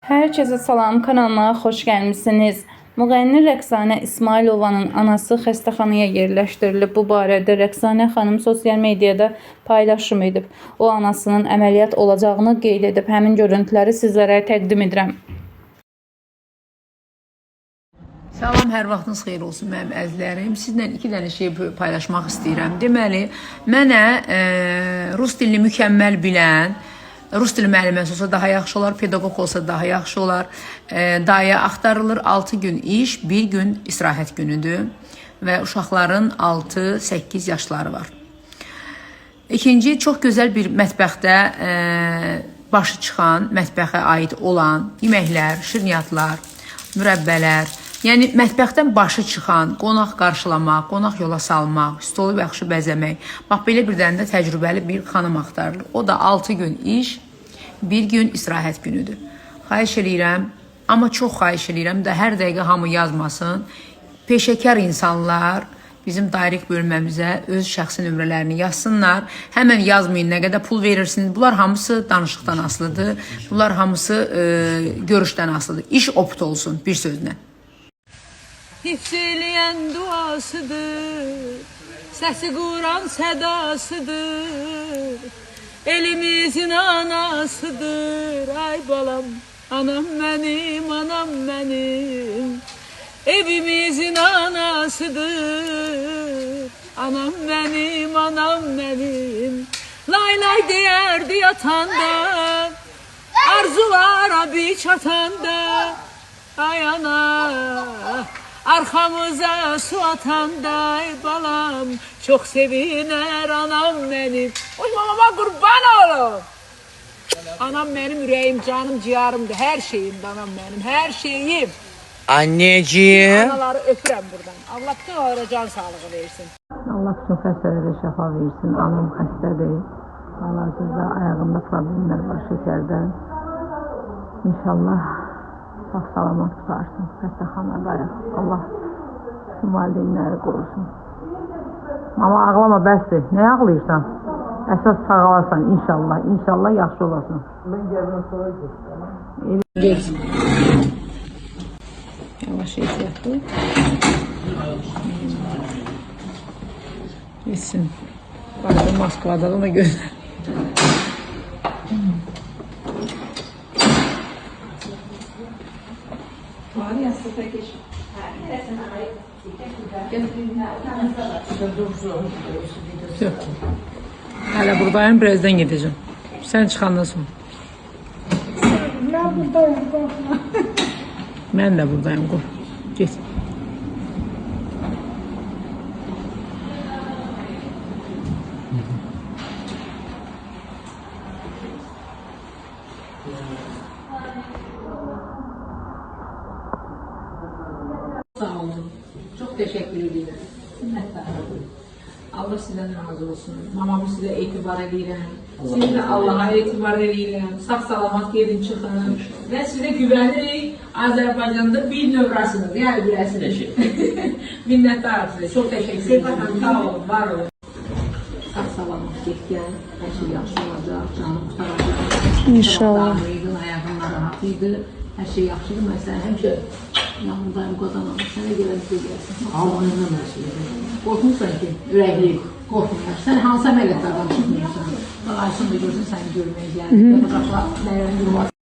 Herkese salam, kanalıma xoş gəlmisiniz. Müğənni Rəqsanə İsmailovanın anası xəstəxanaya yerləşdirilib. Bu barədə Rəqsanə xanım sosial mediada paylaşım edib. O anasının əməliyyat olacağını qeyd edib. Həmin görüntüləri sizlərə təqdim edirəm. Salam, hər vaxtınız xeyir olsun mənim əzizlərim. Sizlə iki dənə şey paylaşmaq istəyirəm. Deməli, mənə rus dilini mükəmməl bilən, rus dili müəlliməsi olsa daha yaxşı olar, pedaqoq olsa daha yaxşı olar. Daya axtarılır, 6 gün iş, 1 gün istirahət günüdür və uşaqların 6-8 yaşları var. İkinci, çox gözəl bir mətbəxdə başı çıxan, mətbəxə aid olan yeməklər, şirniyyatlar, mürəbbələr, yəni mətbəxdən başı çıxan, qonaq qarşılamaq, qonaq yola salmaq, stolu yaxşı bəzəmək. Bax, belə bir dənə də təcrübəli bir xanım axtarılır. O da 6 gün iş, 1 gün istirahət günüdür. Xahiş edirəm, amma çox xahiş edirəm də hər dəqiqə hamı yazmasın. Peşəkar insanlar bizim dairik bölməmizə öz şəxsi nömrələrini yazsınlar. Həmən yazmayın, nə qədər pul verirsiniz. Bunlar hamısı danışıqdan asılıdır. Bunlar hamısı görüşdən asılıdır. İş oput olsun, bir sözlə. Hifz eləyən duasıdır, səsi quran sədasıdır, elimizin anasıdır, ay balam, anam mənim, anam mənim, evimizin anasıdır, anam mənim, anam mənim, lay lay deyərdi yatanda, arzulara bir çatanda, ay ana, arxamıza su atanda, ay balam, çox sevinər anam mənim. Oy mamama qurban olum. Anam mənim ürəyim, canım, ciyarımdır, hər şeyimdir anam mənim, hər şeyim. Anneciğim. Anaları öpürəm buradan. Allah bütün onlara can sağlığı versin. Allah bütün xəstələrə şəfa versin. Anam xəstədir. Hal-hazırda ayağında problemlər var şəkərdən. İnşallah sağ salamat tutarsın xəstəxanada. Allah valideynləri qorusun. Ama ağlama bəsdir. Nə ağlayırsan? Əsas sağalasan inşallah. İnşallah yaxşı olasın. Ben gəlməm sonra geçsin. Yavaş ehtiyatlı. Geçsin. Bazen Moskva'da ona göre. Hala buradayım, birazdan gideceğim. Sen çıkandan sonra. Ben buradayım. Ben de buradayım. Git. Sağ olun. Çok teşekkür ederim. Allah sizden razı olsun. Mamamı size etibar edirəm. Siz de Allah'a etibar edirəm. Sağ salamat gedin çıxın. Ve size güvenirik. Azerbaycan'da bir növrasınız. Yani biləsiniz. Minnətdarım size. Çok teşekkür ederim. Sağ olun, var olun. Sağ salamat get gel. Her şey yaxşı olacaq. Canı qutaracaq. İnşallah. Ayağın narahatıydı. Her şey yaxşıdır. Mən sənə həmişə yanındayım, qazanam. Sənə gələn şey gəlsin. Qorxmursan ki, ürəkli, qorxmursan. Sən hansı əməliyyatlardan çıxmıyorsan? Aysun da görsün səni görməyə gəlin. Qapılar nələrin durması